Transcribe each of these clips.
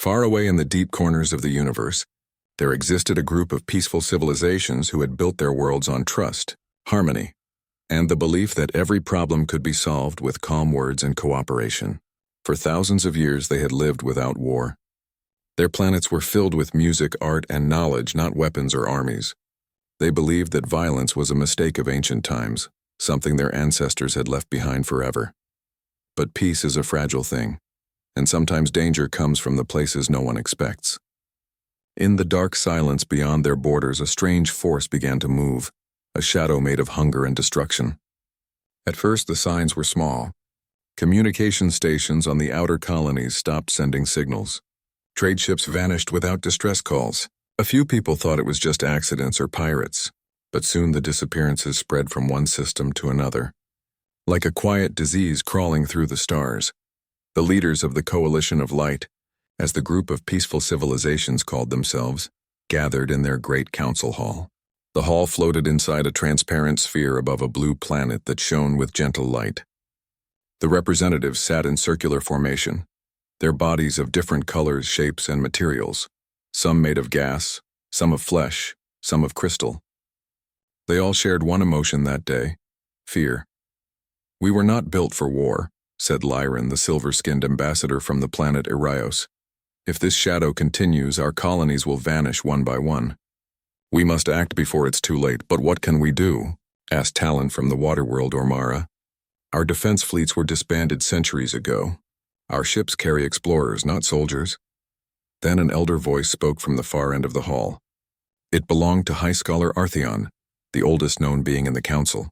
Far away in the deep corners of the universe, there existed a group of peaceful civilizations who had built their worlds on trust, harmony, and the belief that every problem could be solved with calm words and cooperation. For thousands of years they had lived without war. Their planets were filled with music, art, and knowledge, not weapons or armies. They believed that violence was a mistake of ancient times, something their ancestors had left behind forever. But peace is a fragile thing, and sometimes danger comes from the places no one expects. In the dark silence beyond their borders, a strange force began to move, a shadow made of hunger and destruction. At first, the signs were small. Communication stations on the outer colonies stopped sending signals. Trade ships vanished without distress calls. A few people thought it was just accidents or pirates, but soon the disappearances spread from one system to another. Like a quiet disease crawling through the stars, the leaders of the Coalition of Light, as the group of peaceful civilizations called themselves, gathered in their great council hall. The hall floated inside a transparent sphere above a blue planet that shone with gentle light. The representatives sat in circular formation, their bodies of different colors, shapes, and materials, some made of gas, some of flesh, some of crystal. They all shared one emotion that day: fear. "We were not built for war," said Lyran, the silver-skinned ambassador from the planet Irios. "If this shadow continues, our colonies will vanish one by one. We must act before it's too late, but what can we do?" asked Talon from the Waterworld Ormara. "Our defense fleets were disbanded centuries ago. Our ships carry explorers, not soldiers." Then an elder voice spoke from the far end of the hall. It belonged to High Scholar Artheon, the oldest known being in the council.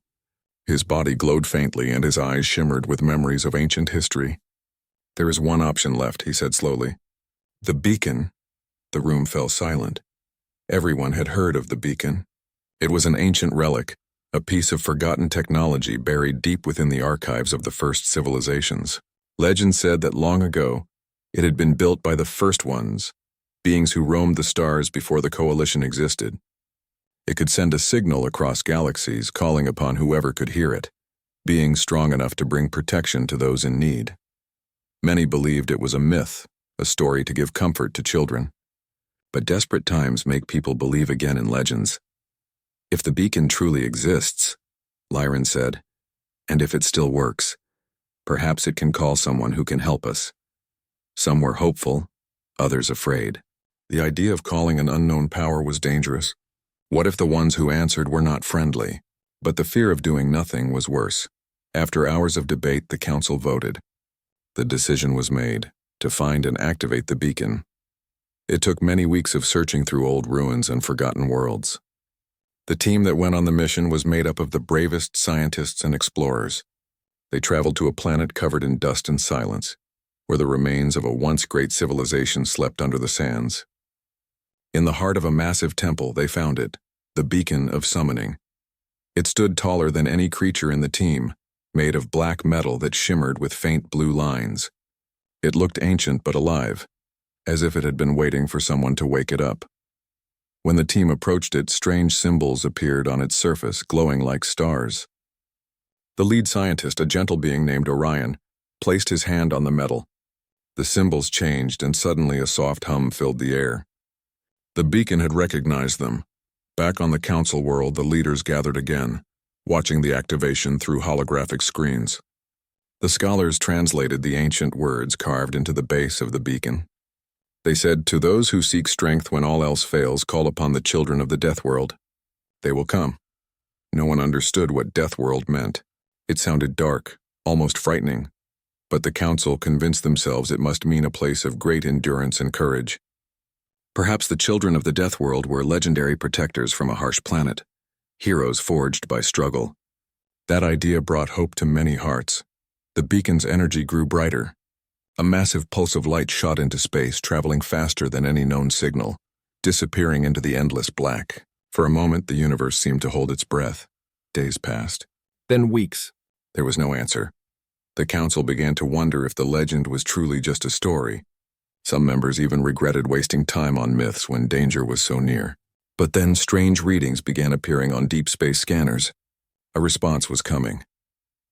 His body glowed faintly and his eyes shimmered with memories of ancient history. "There is one option left," he said slowly. "The beacon." The room fell silent. Everyone had heard of the beacon. It was an ancient relic, a piece of forgotten technology buried deep within the archives of the first civilizations. Legend said that long ago, it had been built by the first ones, beings who roamed the stars before the Coalition existed. It could send a signal across galaxies, calling upon whoever could hear it, beings strong enough to bring protection to those in need. Many believed it was a myth, a story to give comfort to children. But desperate times make people believe again in legends. "If the beacon truly exists," Lyran said, "and if it still works, perhaps it can call someone who can help us." Some were hopeful, others afraid. The idea of calling an unknown power was dangerous. What if the ones who answered were not friendly? But the fear of doing nothing was worse. After hours of debate, the council voted. The decision was made to find and activate the beacon. It took many weeks of searching through old ruins and forgotten worlds. The team that went on the mission was made up of the bravest scientists and explorers. They traveled to a planet covered in dust and silence, where the remains of a once great civilization slept under the sands. In the heart of a massive temple, they found it, the Beacon of Summoning. It stood taller than any creature in the team, made of black metal that shimmered with faint blue lines. It looked ancient but alive, as if it had been waiting for someone to wake it up. When the team approached it, strange symbols appeared on its surface, glowing like stars. The lead scientist, a gentle being named Orion, placed his hand on the metal. The symbols changed, and suddenly a soft hum filled the air. The beacon had recognized them. Back on the council world, the leaders gathered again, watching the activation through holographic screens. The scholars translated the ancient words carved into the base of the beacon. They said, "To those who seek strength when all else fails, call upon the children of the Deathworld. They will come." No one understood what Deathworld meant. It sounded dark, almost frightening, but the council convinced themselves it must mean a place of great endurance and courage. Perhaps the children of the Deathworld were legendary protectors from a harsh planet, heroes forged by struggle. That idea brought hope to many hearts. The beacon's energy grew brighter. A massive pulse of light shot into space, traveling faster than any known signal, disappearing into the endless black. For a moment, the universe seemed to hold its breath. Days passed. Then weeks. There was no answer. The council began to wonder if the legend was truly just a story. Some members even regretted wasting time on myths when danger was so near. But then strange readings began appearing on deep space scanners. A response was coming.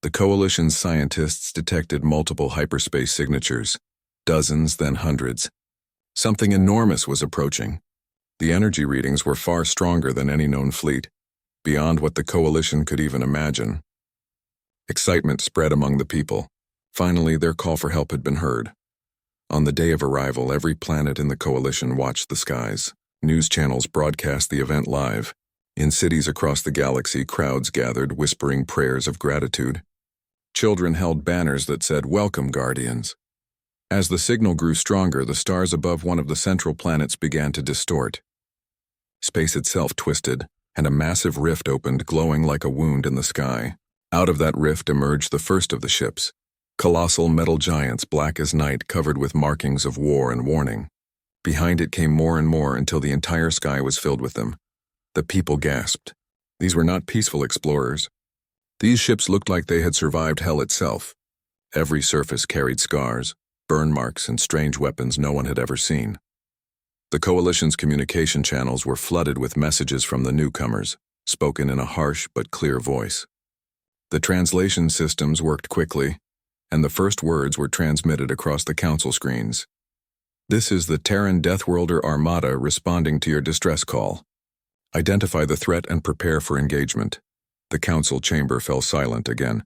The Coalition's scientists detected multiple hyperspace signatures, dozens, then hundreds. Something enormous was approaching. The energy readings were far stronger than any known fleet, beyond what the coalition could even imagine. Excitement spread among the people. Finally, their call for help had been heard. On the day of arrival, every planet in the coalition watched the skies. News channels broadcast the event live. In cities across the galaxy, crowds gathered, whispering prayers of gratitude. Children held banners that said, "Welcome, Guardians." As the signal grew stronger, the stars above one of the central planets began to distort. Space itself twisted, and a massive rift opened, glowing like a wound in the sky. Out of that rift emerged the first of the ships, colossal metal giants black as night, covered with markings of war and warning. Behind it came more and more until the entire sky was filled with them. The people gasped. These were not peaceful explorers. These ships looked like they had survived hell itself. Every surface carried scars, burn marks, and strange weapons no one had ever seen. The Coalition's communication channels were flooded with messages from the newcomers, spoken in a harsh but clear voice. The translation systems worked quickly, and the first words were transmitted across the council screens. "This is the Terran Deathworlder Armada responding to your distress call. Identify the threat and prepare for engagement." The council chamber fell silent again.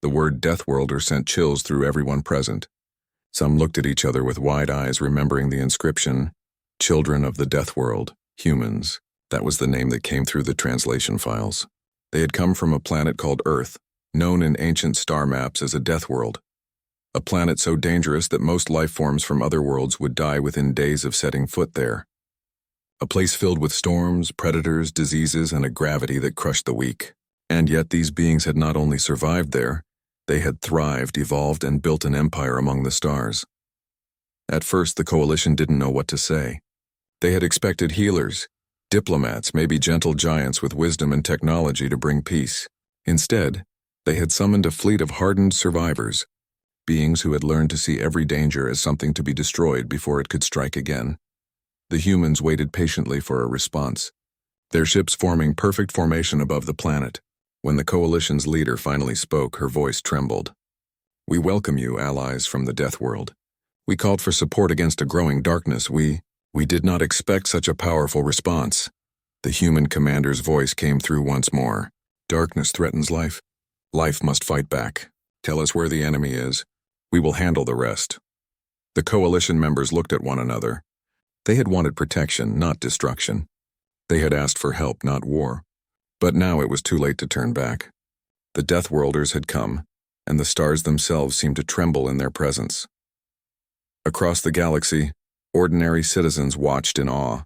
The word Deathworlder sent chills through everyone present. Some looked at each other with wide eyes, remembering the inscription, "Children of the Deathworld, Humans." That was the name that came through the translation files. They had come from a planet called Earth, known in ancient star maps as a death world. A planet so dangerous that most life forms from other worlds would die within days of setting foot there. A place filled with storms, predators, diseases, and a gravity that crushed the weak. And yet these beings had not only survived there, they had thrived, evolved, and built an empire among the stars. At first, the Coalition didn't know what to say. They had expected healers, diplomats, maybe gentle giants with wisdom and technology to bring peace. Instead, they had summoned a fleet of hardened survivors, beings who had learned to see every danger as something to be destroyed before it could strike again. The humans waited patiently for a response, their ships forming perfect formation above the planet. When the Coalition's leader finally spoke, her voice trembled. "We welcome you, allies from the Death World. We called for support against a growing darkness. We did not expect such a powerful response." The human commander's voice came through once more. "Darkness threatens life. Life must fight back. Tell us where the enemy is. We will handle the rest." The Coalition members looked at one another. They had wanted protection, not destruction. They had asked for help, not war. But now it was too late to turn back. The Deathworlders had come, and the stars themselves seemed to tremble in their presence. Across the galaxy, ordinary citizens watched in awe.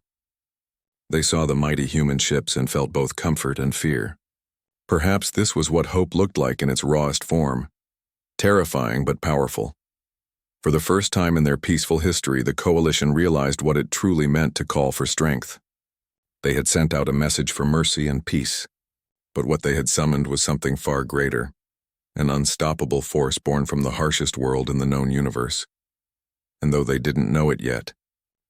They saw the mighty human ships and felt both comfort and fear. Perhaps this was what hope looked like in its rawest form. Terrifying but powerful. For the first time in their peaceful history, the Coalition realized what it truly meant to call for strength. They had sent out a message for mercy and peace, but what they had summoned was something far greater, an unstoppable force born from the harshest world in the known universe. And though they didn't know it yet,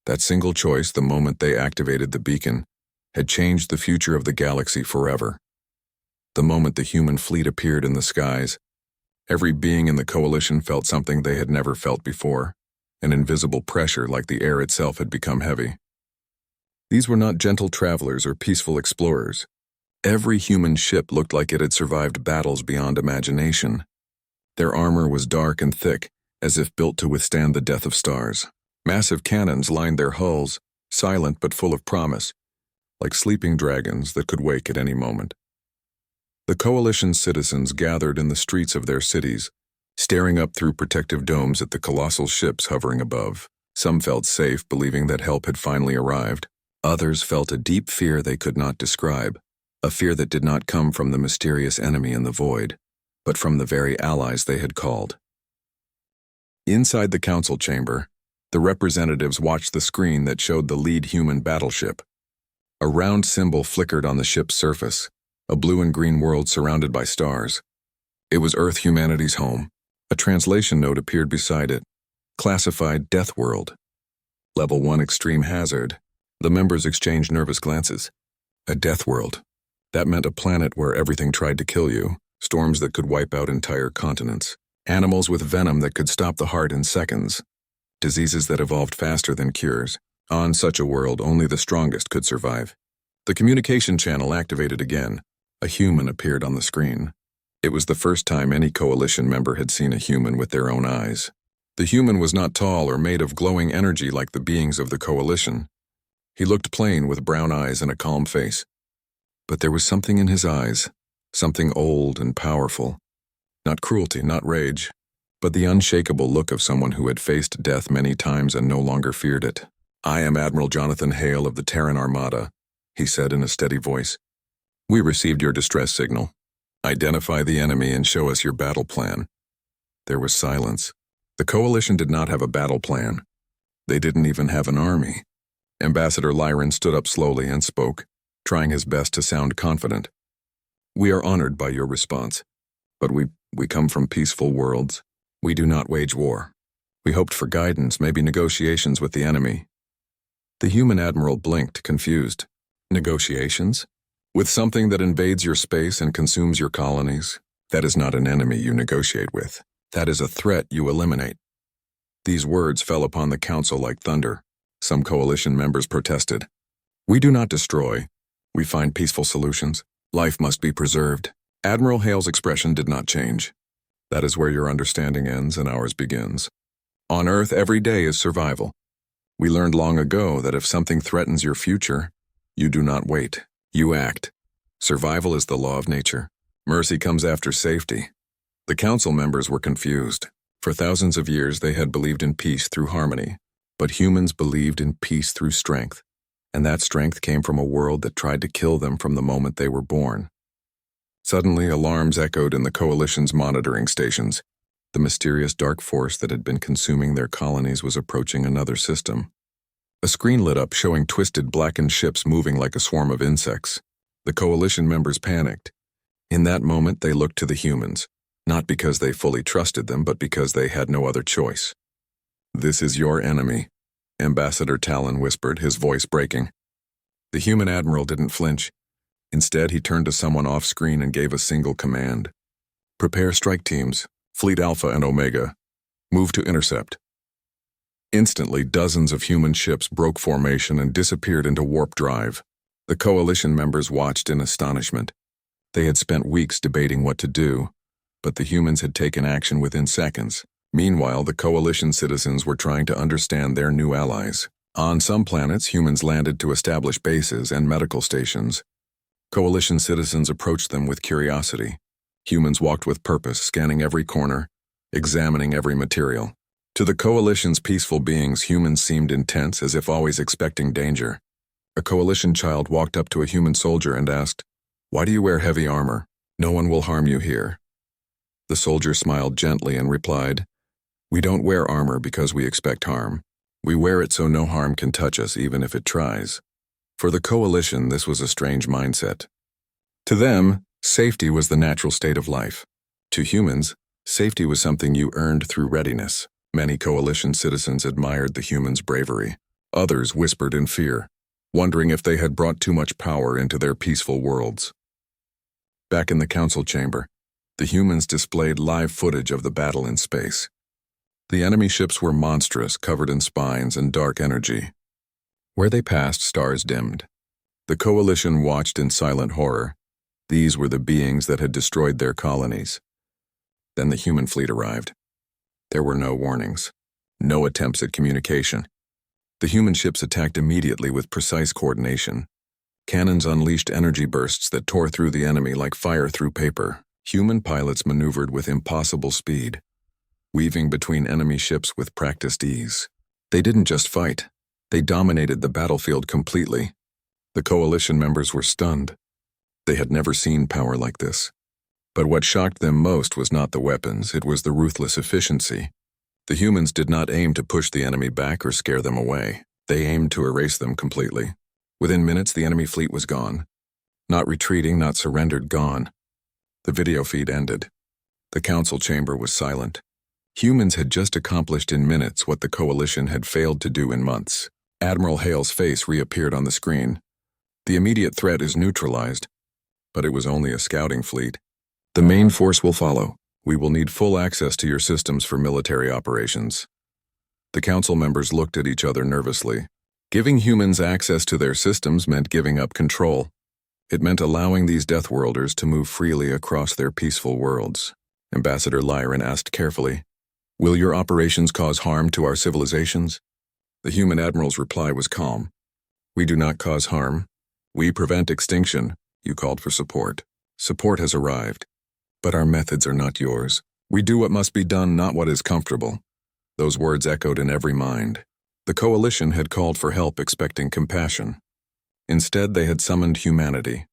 that single choice, the moment they activated the beacon, had changed the future of the galaxy forever. The moment the human fleet appeared in the skies, every being in the Coalition felt something they had never felt before, an invisible pressure like the air itself had become heavy. These were not gentle travelers or peaceful explorers. Every human ship looked like it had survived battles beyond imagination. Their armor was dark and thick, as if built to withstand the death of stars. Massive cannons lined their hulls, silent but full of promise, like sleeping dragons that could wake at any moment. The Coalition citizens gathered in the streets of their cities, staring up through protective domes at the colossal ships hovering above. Some felt safe, believing that help had finally arrived. Others felt a deep fear they could not describe, a fear that did not come from the mysterious enemy in the void, but from the very allies they had called. Inside the council chamber, the representatives watched the screen that showed the lead human battleship. A round symbol flickered on the ship's surface, a blue and green world surrounded by stars. It was Earth, humanity's home. A translation note appeared beside it. Classified Death World. Level 1 Extreme Hazard. The members exchanged nervous glances. A death world. That meant a planet where everything tried to kill you, storms that could wipe out entire continents, animals with venom that could stop the heart in seconds. diseases that evolved faster than cures. On such a world, only the strongest could survive. The communication channel activated again. A human appeared on the screen. It was the first time any coalition member had seen a human with their own eyes. The human was not tall or made of glowing energy like the beings of the coalition. He looked plain with brown eyes and a calm face. But there was something in his eyes, something old and powerful. Not cruelty, not rage, but the unshakable look of someone who had faced death many times and no longer feared it. "I am Admiral Jonathan Hale of the Terran Armada," he said in a steady voice. "We received your distress signal. Identify the enemy and show us your battle plan." There was silence. The coalition did not have a battle plan. They didn't even have an army. Ambassador Lyron stood up slowly and spoke, trying his best to sound confident. "We are honored by your response, but we come from peaceful worlds. We do not wage war. We hoped for guidance, maybe negotiations with the enemy." The human admiral blinked, confused. Negotiations? With something that invades your space and consumes your colonies? That is not an enemy you negotiate with. That is a threat you eliminate. These words fell upon the council like thunder. Some coalition members protested. "We do not destroy. We find peaceful solutions. Life must be preserved." Admiral Hale's expression did not change. "That is where your understanding ends and ours begins. On Earth, every day is survival. We learned long ago that if something threatens your future, you do not wait. You act. Survival is the law of nature. Mercy comes after safety." The council members were confused. For thousands of years they had believed in peace through harmony, but humans believed in peace through strength, and that strength came from a world that tried to kill them from the moment they were born. Suddenly, alarms echoed in the coalition's monitoring stations. The mysterious dark force that had been consuming their colonies was approaching another system. A screen lit up showing twisted, blackened ships moving like a swarm of insects. The coalition members panicked. In that moment, they looked to the humans, not because they fully trusted them, but because they had no other choice. "This is your enemy," Ambassador Talon whispered, his voice breaking. The human admiral didn't flinch. Instead, he turned to someone off-screen and gave a single command. "Prepare strike teams. Fleet Alpha and Omega. Move to intercept." Instantly, dozens of human ships broke formation and disappeared into warp drive. The coalition members watched in astonishment. They had spent weeks debating what to do, but the humans had taken action within seconds. Meanwhile, the coalition citizens were trying to understand their new allies. On some planets, humans landed to establish bases and medical stations. Coalition citizens approached them with curiosity. Humans walked with purpose, scanning every corner, examining every material. To the coalition's peaceful beings, humans seemed intense, as if always expecting danger. A coalition child walked up to a human soldier and asked, "Why do you wear heavy armor? No one will harm you here." The soldier smiled gently and replied, "We don't wear armor because we expect harm. We wear it so no harm can touch us, even if it tries." For the coalition, this was a strange mindset. To them, safety was the natural state of life. To humans, safety was something you earned through readiness. Many coalition citizens admired the humans' bravery. Others whispered in fear, wondering if they had brought too much power into their peaceful worlds. Back in the council chamber, the humans displayed live footage of the battle in space. The enemy ships were monstrous, covered in spines and dark energy. Where they passed, stars dimmed. The coalition watched in silent horror. These were the beings that had destroyed their colonies. Then the human fleet arrived. There were no warnings, no attempts at communication. The human ships attacked immediately with precise coordination. Cannons unleashed energy bursts that tore through the enemy like fire through paper. Human pilots maneuvered with impossible speed, weaving between enemy ships with practiced ease. They didn't just fight. They dominated the battlefield completely. The coalition members were stunned. They had never seen power like this. But what shocked them most was not the weapons, it was the ruthless efficiency. The humans did not aim to push the enemy back or scare them away. They aimed to erase them completely. Within minutes, the enemy fleet was gone. Not retreating, not surrendered, gone. The video feed ended. The council chamber was silent. Humans had just accomplished in minutes what the coalition had failed to do in months. Admiral Hale's face reappeared on the screen. "The immediate threat is neutralized, but it was only a scouting fleet. The main force will follow. We will need full access to your systems for military operations." The council members looked at each other nervously. Giving humans access to their systems meant giving up control. It meant allowing these Deathworlders to move freely across their peaceful worlds. Ambassador Lyran asked carefully, "Will your operations cause harm to our civilizations?" The human admiral's reply was calm. "We do not cause harm. We prevent extinction." You called for support. Support has arrived. But our methods are not yours. We do what must be done, not what is comfortable. Those words echoed in every mind. The coalition had called for help expecting compassion. Instead, they had summoned humanity.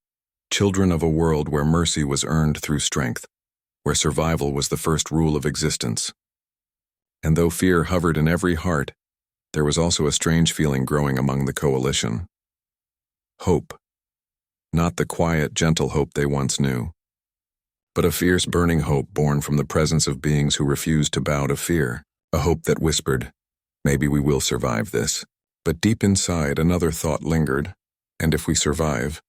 Children of a world where mercy was earned through strength, where survival was the first rule of existence. And though fear hovered in every heart, there was also a strange feeling growing among the coalition. Hope. Not the quiet, gentle hope they once knew, but a fierce, burning hope born from the presence of beings who refused to bow to fear. A hope that whispered, "Maybe we will survive this." But deep inside, another thought lingered. And if we survive,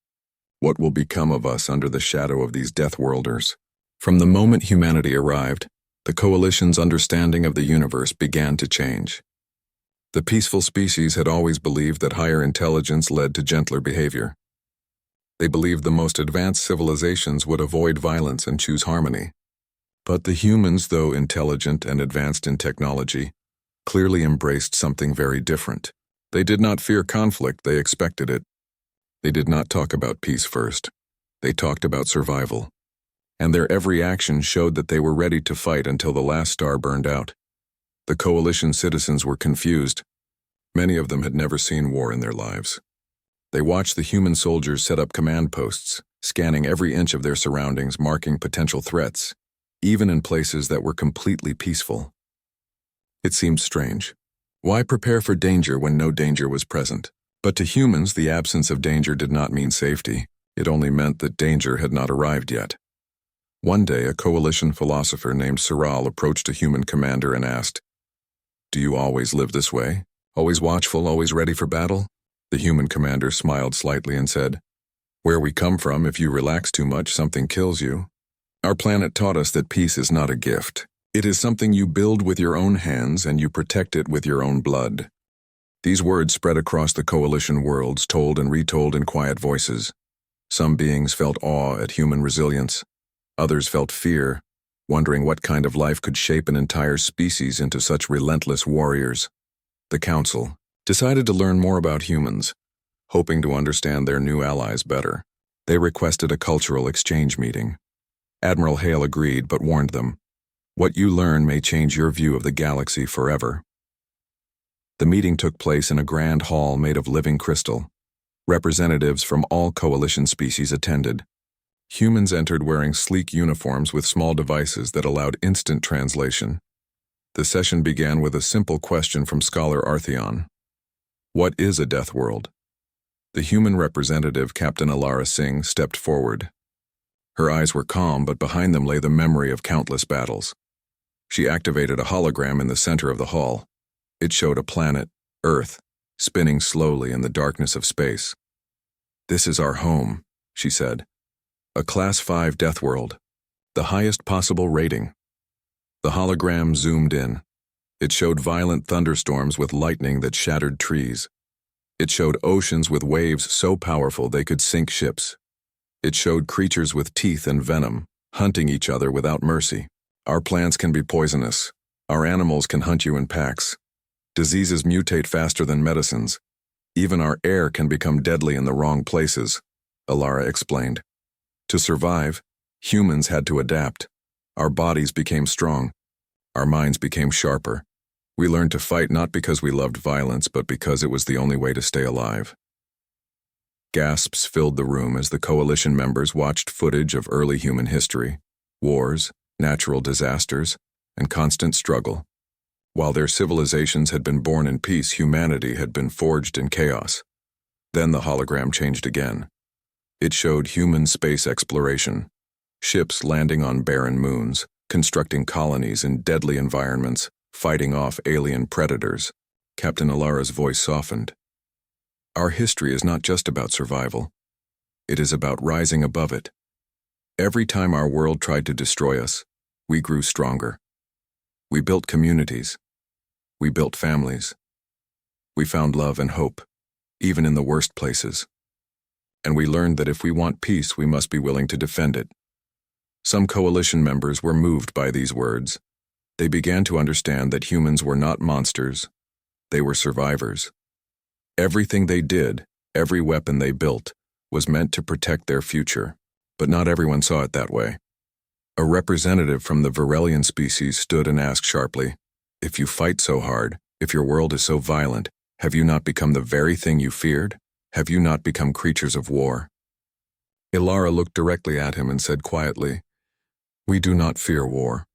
what will become of us under the shadow of these Deathworlders? From the moment humanity arrived, the coalition's understanding of the universe began to change. The peaceful species had always believed that higher intelligence led to gentler behavior. They believed the most advanced civilizations would avoid violence and choose harmony. But the humans, though intelligent and advanced in technology, clearly embraced something very different. They did not fear conflict, they expected it. They did not talk about peace first. They talked about survival. And their every action showed that they were ready to fight until the last star burned out. The coalition citizens were confused. Many of them had never seen war in their lives. They watched the human soldiers set up command posts, scanning every inch of their surroundings, marking potential threats, even in places that were completely peaceful. It seemed strange. Why prepare for danger when no danger was present? But to humans, the absence of danger did not mean safety. It only meant that danger had not arrived yet. One day, a coalition philosopher named Siral approached a human commander and asked, "Do you always live this way? Always watchful, always ready for battle?" The human commander smiled slightly and said, "Where we come from, if you relax too much, something kills you. Our planet taught us that peace is not a gift. It is something you build with your own hands and you protect it with your own blood." These words spread across the coalition worlds, told and retold in quiet voices. Some beings felt awe at human resilience. Others felt fear, wondering what kind of life could shape an entire species into such relentless warriors. The council decided to learn more about humans, hoping to understand their new allies better. They requested a cultural exchange meeting. Admiral Hale agreed, but warned them, "What you learn may change your view of the galaxy forever." The meeting took place in a grand hall made of living crystal. Representatives from all coalition species attended. Humans entered wearing sleek uniforms with small devices that allowed instant translation. The session began with a simple question from Scholar Artheon. What is a death world? The human representative, Captain Alara Singh, stepped forward. Her eyes were calm, but behind them lay the memory of countless battles. She activated a hologram in the center of the hall. It showed a planet, Earth, spinning slowly in the darkness of space. "This is our home," she said. "A Class 5 death world, the highest possible rating." The hologram zoomed in. It showed violent thunderstorms with lightning that shattered trees. It showed oceans with waves so powerful they could sink ships. It showed creatures with teeth and venom, hunting each other without mercy. "Our plants can be poisonous. Our animals can hunt you in packs. Diseases mutate faster than medicines. Even our air can become deadly in the wrong places," Alara explained. To survive, humans had to adapt. Our bodies became strong. Our minds became sharper. We learned to fight not because we loved violence, but because it was the only way to stay alive. Gasps filled the room as the coalition members watched footage of early human history, wars, natural disasters, and constant struggle. While their civilizations had been born in peace, humanity had been forged in chaos. Then the hologram changed again. It showed human space exploration, ships landing on barren moons, constructing colonies in deadly environments, fighting off alien predators. Captain Alara's voice softened. "Our history is not just about survival. It is about rising above it. Every time our world tried to destroy us, we grew stronger. We built communities. We built families. We found love and hope, even in the worst places. And we learned that if we want peace, we must be willing to defend it. Some coalition members were moved by these words. They began to understand that humans were not monsters. They were survivors. Everything they did, every weapon they built, was meant to protect their future, but not everyone saw it that way. A representative from the Varelian species stood and asked sharply, "If you fight so hard, if your world is so violent, have you not become the very thing you feared? Have you not become creatures of war?" Ilara looked directly at him and said quietly, "We do not fear war.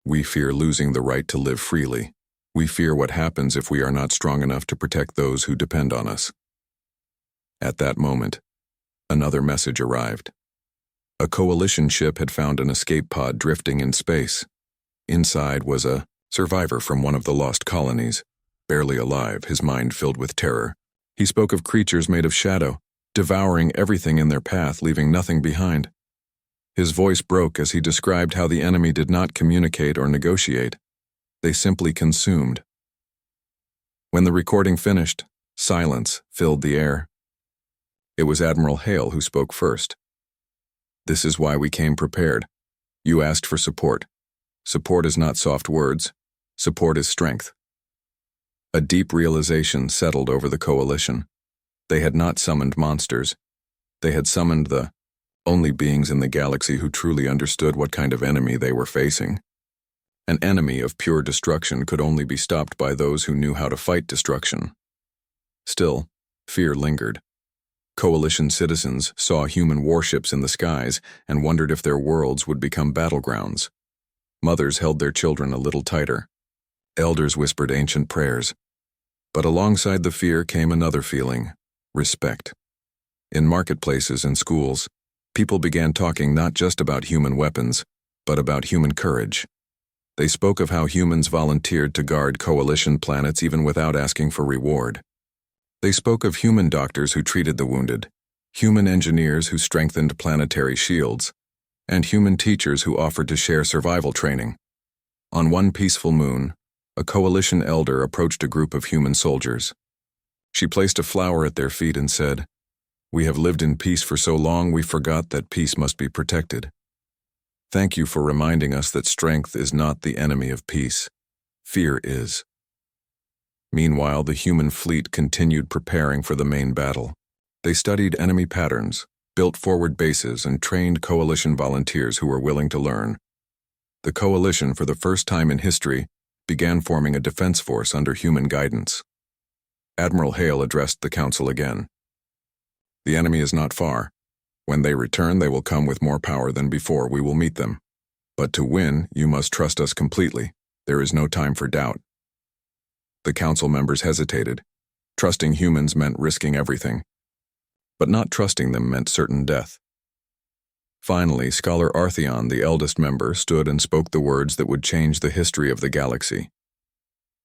We fear losing the right to live freely. We fear what happens if we are not strong enough to protect those who depend on us." At that moment, another message arrived. A coalition ship had found an escape pod drifting in space. Inside was a survivor from one of the lost colonies, barely alive, his mind filled with terror. He spoke of creatures made of shadow, devouring everything in their path, leaving nothing behind. His voice broke as he described how the enemy did not communicate or negotiate. They simply consumed. When the recording finished, silence filled the air. It was Admiral Hale who spoke first. "This is why we came prepared. You asked for support. Support is not soft words. Support is strength." A deep realization settled over the coalition. They had not summoned monsters. They had summoned the only beings in the galaxy who truly understood what kind of enemy they were facing. An enemy of pure destruction could only be stopped by those who knew how to fight destruction. Still, fear lingered. Coalition citizens saw human warships in the skies and wondered if their worlds would become battlegrounds. Mothers held their children a little tighter. Elders whispered ancient prayers. But alongside the fear came another feeling: respect. In marketplaces and schools, people began talking not just about human weapons, but about human courage. They spoke of how humans volunteered to guard coalition planets even without asking for reward. They spoke of human doctors who treated the wounded, human engineers who strengthened planetary shields, and human teachers who offered to share survival training. On one peaceful moon, a coalition elder approached a group of human soldiers. She placed a flower at their feet and said, "We have lived in peace for so long we forgot that peace must be protected. Thank you for reminding us that strength is not the enemy of peace. Fear is." Meanwhile, the human fleet continued preparing for the main battle. They studied enemy patterns, built forward bases, and trained coalition volunteers who were willing to learn. The coalition, for the first time in history, began forming a defense force under human guidance. Admiral Hale addressed the council again. "The enemy is not far. When they return, they will come with more power than before. We will meet them. But to win, you must trust us completely. There is no time for doubt." The council members hesitated. Trusting humans meant risking everything. But not trusting them meant certain death. Finally, Scholar Artheon, the eldest member, stood and spoke the words that would change the history of the galaxy.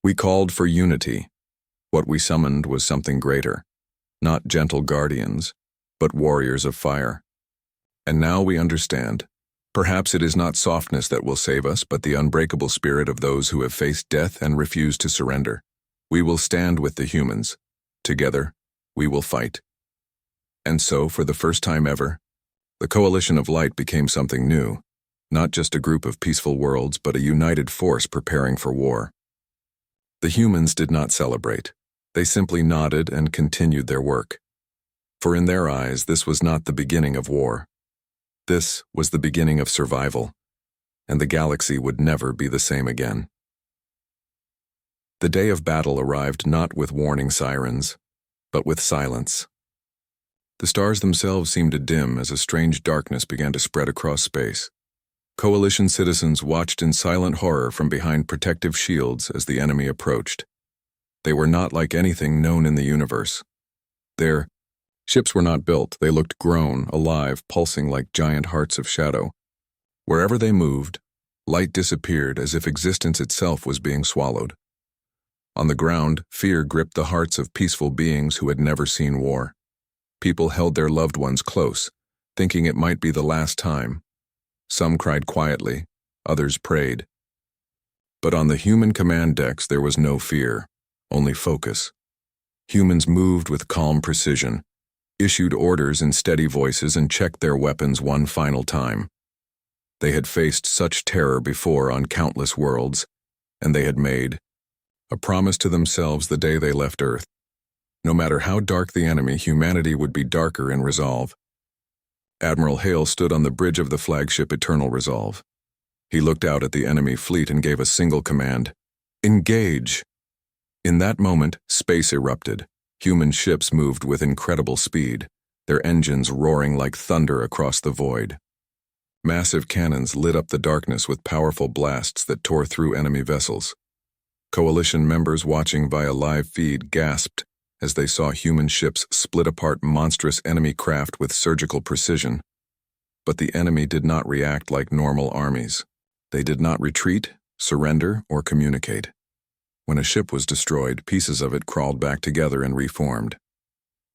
"We called for unity. What we summoned was something greater. Not gentle guardians, but warriors of fire. And now we understand. Perhaps it is not softness that will save us, but the unbreakable spirit of those who have faced death and refused to surrender. We will stand with the humans. Together, we will fight." And so, for the first time ever, the Coalition of Light became something new. Not just a group of peaceful worlds, but a united force preparing for war. The humans did not celebrate. They simply nodded and continued their work. For in their eyes, this was not the beginning of war. This was the beginning of survival, and the galaxy would never be the same again. The day of battle arrived not with warning sirens, but with silence. The stars themselves seemed to dim as a strange darkness began to spread across space. Coalition citizens watched in silent horror from behind protective shields as the enemy approached. They were not like anything known in the universe. Their ships were not built. They looked grown, alive, pulsing like giant hearts of shadow. Wherever they moved, light disappeared as if existence itself was being swallowed. On the ground, fear gripped the hearts of peaceful beings who had never seen war. People held their loved ones close, thinking it might be the last time. Some cried quietly, others prayed. But on the human command decks there was no fear, only focus. Humans moved with calm precision, issued orders in steady voices, and checked their weapons one final time. They had faced such terror before on countless worlds, and they had made a promise to themselves the day they left Earth. No matter how dark the enemy, humanity would be darker in resolve. Admiral Hale stood on the bridge of the flagship Eternal Resolve. He looked out at the enemy fleet and gave a single command: engage! In that moment, space erupted. Human ships moved with incredible speed, their engines roaring like thunder across the void. Massive cannons lit up the darkness with powerful blasts that tore through enemy vessels. Coalition members watching via live feed gasped as they saw human ships split apart monstrous enemy craft with surgical precision. But the enemy did not react like normal armies. They did not retreat, surrender, or communicate. When a ship was destroyed, pieces of it crawled back together and reformed.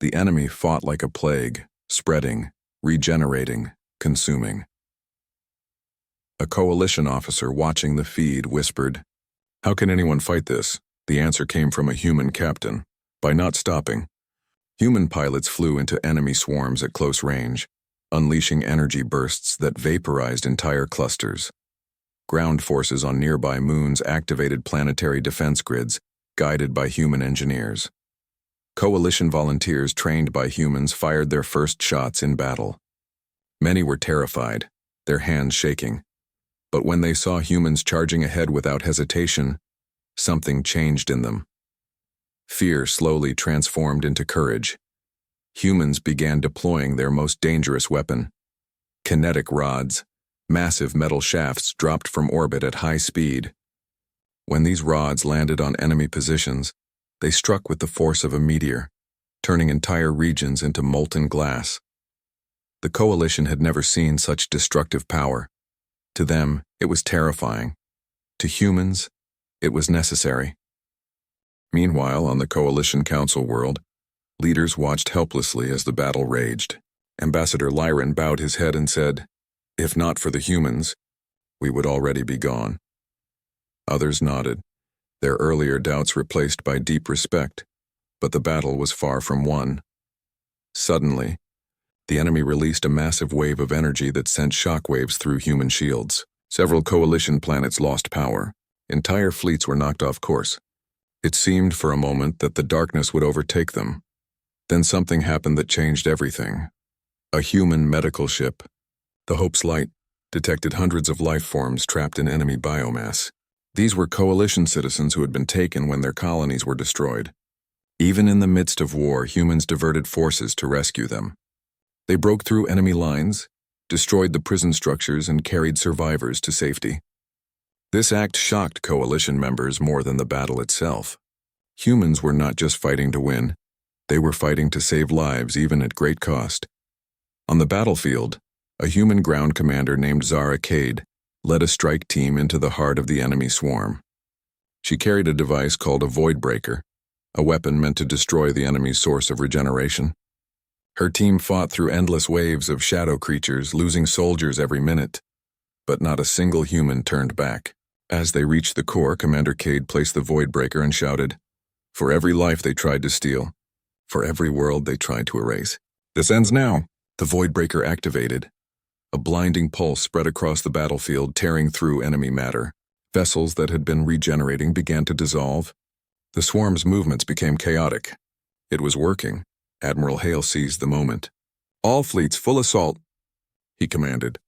The enemy fought like a plague, spreading, regenerating, consuming. A coalition officer watching the feed whispered, "How can anyone fight this?" The answer came from a human captain: by not stopping. Human pilots flew into enemy swarms at close range, unleashing energy bursts that vaporized entire clusters. Ground forces on nearby moons activated planetary defense grids, guided by human engineers. Coalition volunteers trained by humans fired their first shots in battle. Many were terrified, their hands shaking. But when they saw humans charging ahead without hesitation, something changed in them. Fear slowly transformed into courage. Humans began deploying their most dangerous weapon: kinetic rods, massive metal shafts dropped from orbit at high speed. When these rods landed on enemy positions, they struck with the force of a meteor, turning entire regions into molten glass. The coalition had never seen such destructive power. To them, it was terrifying. To humans, it was necessary. Meanwhile, on the Coalition Council world, leaders watched helplessly as the battle raged. Ambassador Lyran bowed his head and said, "If not for the humans, we would already be gone." Others nodded, their earlier doubts replaced by deep respect, but the battle was far from won. Suddenly, the enemy released a massive wave of energy that sent shockwaves through human shields. Several coalition planets lost power. Entire fleets were knocked off course. It seemed for a moment that the darkness would overtake them. Then something happened that changed everything. A human medical ship, the Hope's Light, detected hundreds of life forms trapped in enemy biomass. These were coalition citizens who had been taken when their colonies were destroyed. Even in the midst of war, humans diverted forces to rescue them. They broke through enemy lines, destroyed the prison structures, and carried survivors to safety. This act shocked coalition members more than the battle itself. Humans were not just fighting to win, they were fighting to save lives even at great cost. On the battlefield, a human ground commander named Zara Cade led a strike team into the heart of the enemy swarm. She carried a device called a Void Breaker, a weapon meant to destroy the enemy's source of regeneration. Her team fought through endless waves of shadow creatures, losing soldiers every minute. But not a single human turned back. As they reached the core, Commander Cade placed the Void Breaker and shouted, "For every life they tried to steal, for every world they tried to erase, this ends now." The Void Breaker activated. A blinding pulse spread across the battlefield, tearing through enemy matter. Vessels that had been regenerating began to dissolve. The swarm's movements became chaotic. It was working. Admiral Hale seized the moment. "All fleets, full assault," he commanded.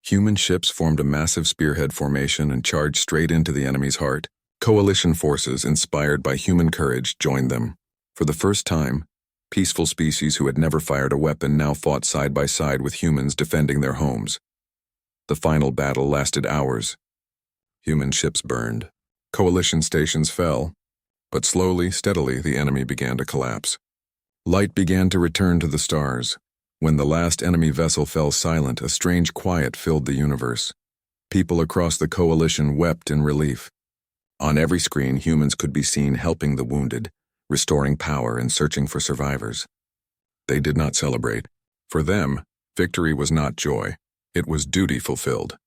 Human ships formed a massive spearhead formation and charged straight into the enemy's heart. Coalition forces, inspired by human courage, joined them. For the first time, peaceful species who had never fired a weapon now fought side by side with humans defending their homes. The final battle lasted hours. Human ships burned. Coalition stations fell. But slowly, steadily, the enemy began to collapse. Light began to return to the stars. When the last enemy vessel fell silent, a strange quiet filled the universe. People across the coalition wept in relief. On every screen, humans could be seen helping the wounded, restoring power and searching for survivors. They did not celebrate. For them, victory was not joy. It was duty fulfilled.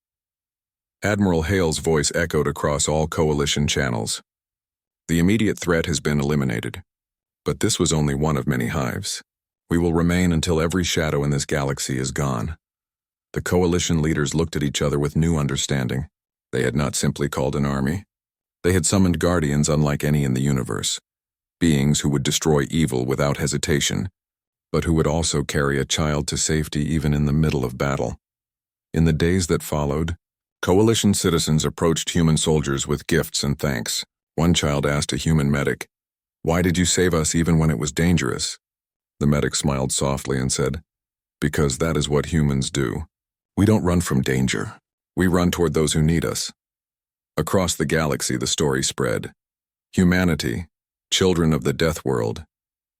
Admiral Hale's voice echoed across all Coalition channels. The immediate threat has been eliminated. But this was only one of many hives. We will remain until every shadow in this galaxy is gone. The Coalition leaders looked at each other with new understanding. They had not simply called an army. They had summoned guardians unlike any in the universe. Beings who would destroy evil without hesitation, but who would also carry a child to safety even in the middle of battle. In the days that followed, Coalition citizens approached human soldiers with gifts and thanks. One child asked a human medic, "Why did you save us even when it was dangerous?" The medic smiled softly and said, "Because that is what humans do. We don't run from danger. We run toward those who need us." Across the galaxy, the story spread. Humanity, children of the Deathworld,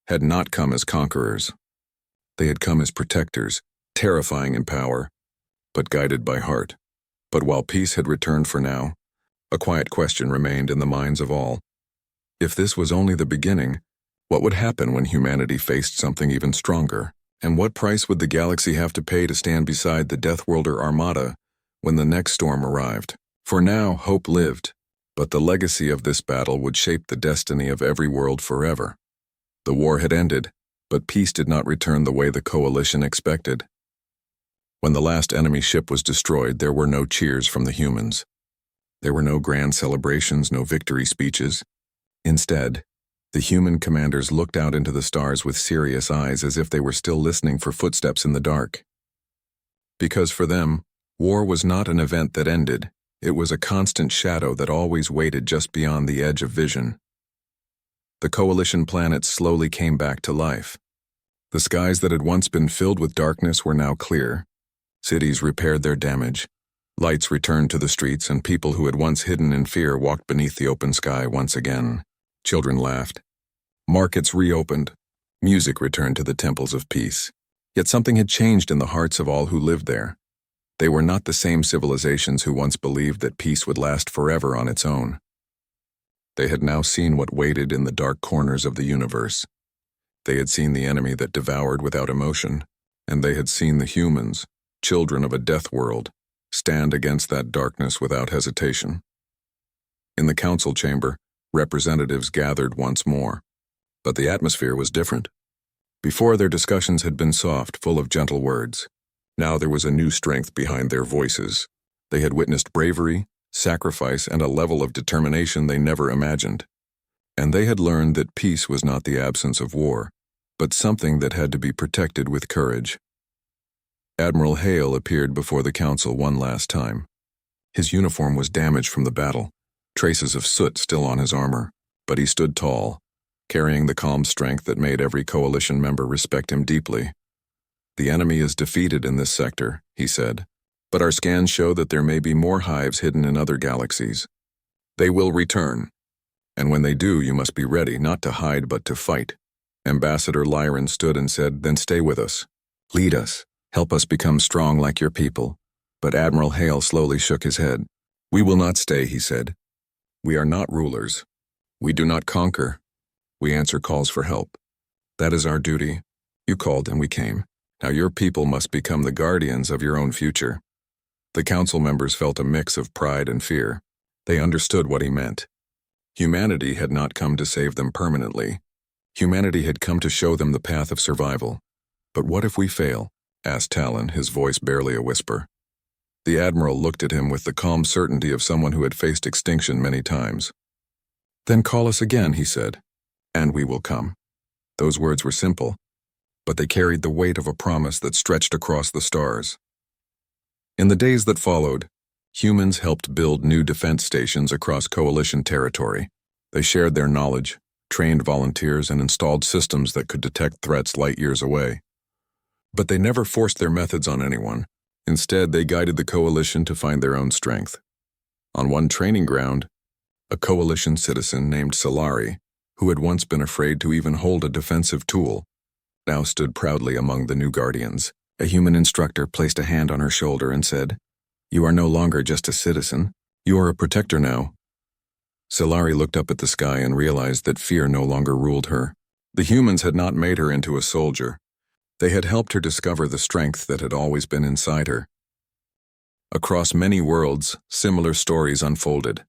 had not come as conquerors. They had come as protectors, terrifying in power, but guided by heart. But while peace had returned for now, a quiet question remained in the minds of all. If this was only the beginning, what would happen when humanity faced something even stronger? And what price would the galaxy have to pay to stand beside the Deathworlder Armada when the next storm arrived? For now, hope lived, but the legacy of this battle would shape the destiny of every world forever. The war had ended, but peace did not return the way the Coalition expected. When the last enemy ship was destroyed, there were no cheers from the humans. There were no grand celebrations, no victory speeches. Instead, the human commanders looked out into the stars with serious eyes as if they were still listening for footsteps in the dark. Because for them, war was not an event that ended. It was a constant shadow that always waited just beyond the edge of vision. The Coalition planets slowly came back to life. The skies that had once been filled with darkness were now clear. Cities repaired their damage. Lights returned to the streets, and people who had once hidden in fear walked beneath the open sky once again. Children laughed. Markets reopened. Music returned to the temples of peace. Yet something had changed in the hearts of all who lived there. They were not the same civilizations who once believed that peace would last forever on its own. They had now seen what waited in the dark corners of the universe. They had seen the enemy that devoured without emotion, and they had seen the humans, children of a death world, stand against that darkness without hesitation. In the council chamber, representatives gathered once more, but the atmosphere was different. Before, their discussions had been soft, full of gentle words. Now there was a new strength behind their voices. They had witnessed bravery, sacrifice, and a level of determination they never imagined. And they had learned that peace was not the absence of war, but something that had to be protected with courage. Admiral Hale appeared before the council one last time. His uniform was damaged from the battle, traces of soot still on his armor, but he stood tall, carrying the calm strength that made every Coalition member respect him deeply. "The enemy is defeated in this sector," he said, "but our scans show that there may be more hives hidden in other galaxies. They will return, and when they do, you must be ready not to hide but to fight." Ambassador Lyron stood and said, "Then stay with us. Lead us. Help us become strong like your people." But Admiral Hale slowly shook his head. "We will not stay," he said. "We are not rulers. We do not conquer. We answer calls for help. That is our duty. You called and we came. Now your people must become the guardians of your own future." The council members felt a mix of pride and fear. They understood what he meant. Humanity had not come to save them permanently. Humanity had come to show them the path of survival. "But what if we fail?" asked Talon, his voice barely a whisper. The Admiral looked at him with the calm certainty of someone who had faced extinction many times. "Then call us again," he said, "and we will come." Those words were simple, but they carried the weight of a promise that stretched across the stars. In the days that followed, humans helped build new defense stations across Coalition territory. They shared their knowledge, trained volunteers, and installed systems that could detect threats light years away. But they never forced their methods on anyone. Instead, they guided the Coalition to find their own strength. On one training ground, a Coalition citizen named Solari, who had once been afraid to even hold a defensive tool, now stood proudly among the new guardians. A human instructor placed a hand on her shoulder and said, "You are no longer just a citizen. You are a protector now." Solari looked up at the sky and realized that fear no longer ruled her. The humans had not made her into a soldier. They had helped her discover the strength that had always been inside her. Across many worlds, similar stories unfolded.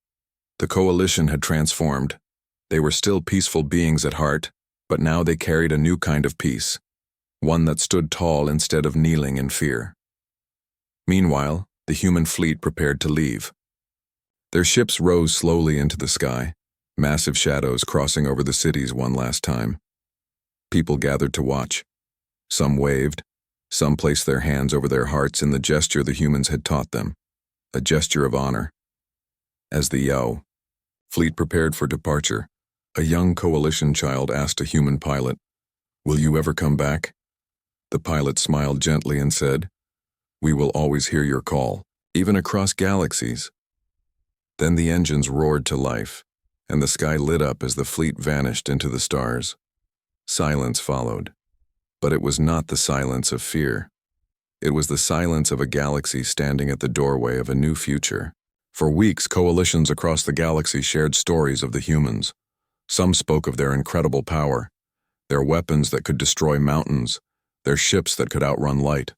The coalition had transformed. They were still peaceful beings at heart, but now they carried a new kind of peace, one that stood tall instead of kneeling in fear. Meanwhile, the human fleet prepared to leave. Their ships rose slowly into the sky, massive shadows crossing over the cities one last time. People gathered to watch. Some waved, some placed their hands over their hearts in the gesture the humans had taught them, a gesture of honor. As the Yao fleet prepared for departure, a young coalition child asked a human pilot, "Will you ever come back?" The pilot smiled gently and said, "We will always hear your call, even across galaxies." Then the engines roared to life, and the sky lit up as the fleet vanished into the stars. Silence followed, but it was not the silence of fear. It was the silence of a galaxy standing at the doorway of a new future. For weeks, coalitions across the galaxy shared stories of the humans. Some spoke of their incredible power, their weapons that could destroy mountains, their ships that could outrun light.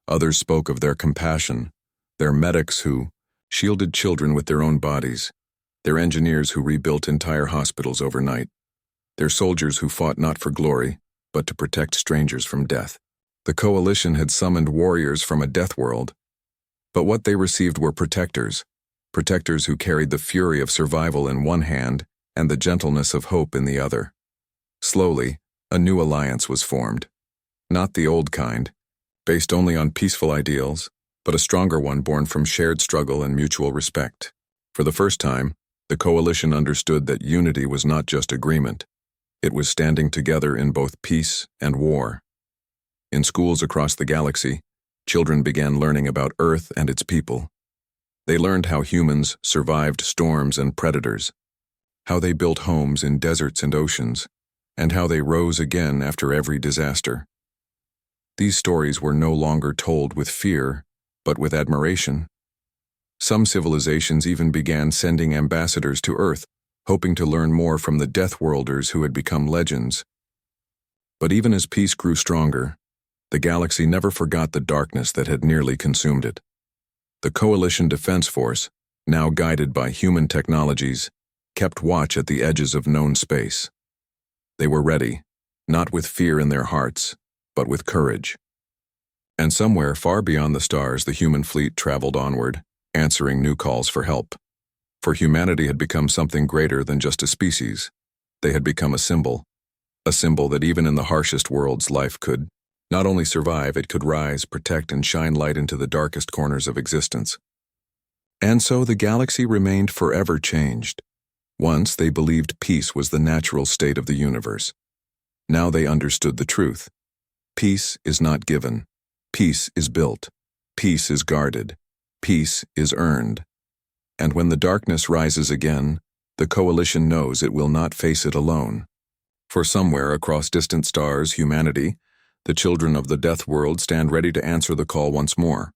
Others spoke of their compassion, their medics who shielded children with their own bodies, their engineers who rebuilt entire hospitals overnight, their soldiers who fought not for glory, but to protect strangers from death. The coalition had summoned warriors from a death world, but what they received were protectors who carried the fury of survival in one hand and the gentleness of hope in the other. Slowly, a new alliance was formed. Not the old kind, based only on peaceful ideals, but a stronger one born from shared struggle and mutual respect. For the first time, the coalition understood that unity was not just agreement. It was standing together in both peace and war. In schools across the galaxy, children began learning about Earth and its people. They learned how humans survived storms and predators, how they built homes in deserts and oceans, and how they rose again after every disaster. These stories were no longer told with fear, but with admiration. Some civilizations even began sending ambassadors to Earth, hoping to learn more from the Deathworlders who had become legends. But even as peace grew stronger, the galaxy never forgot the darkness that had nearly consumed it. The Coalition Defense Force, now guided by human technologies, kept watch at the edges of known space. They were ready, not with fear in their hearts, but with courage. And somewhere far beyond the stars, the human fleet traveled onward, answering new calls for help. For humanity had become something greater than just a species. They had become a symbol that even in the harshest worlds life could not only survive, it could rise, protect, and shine light into the darkest corners of existence. And so the galaxy remained forever changed. Once they believed peace was the natural state of the universe. Now they understood the truth. Peace is not given. Peace is built. Peace is guarded. Peace is earned. And when the darkness rises again, the coalition knows it will not face it alone. For somewhere across distant stars, humanity, the children of the death world, stand ready to answer the call once more.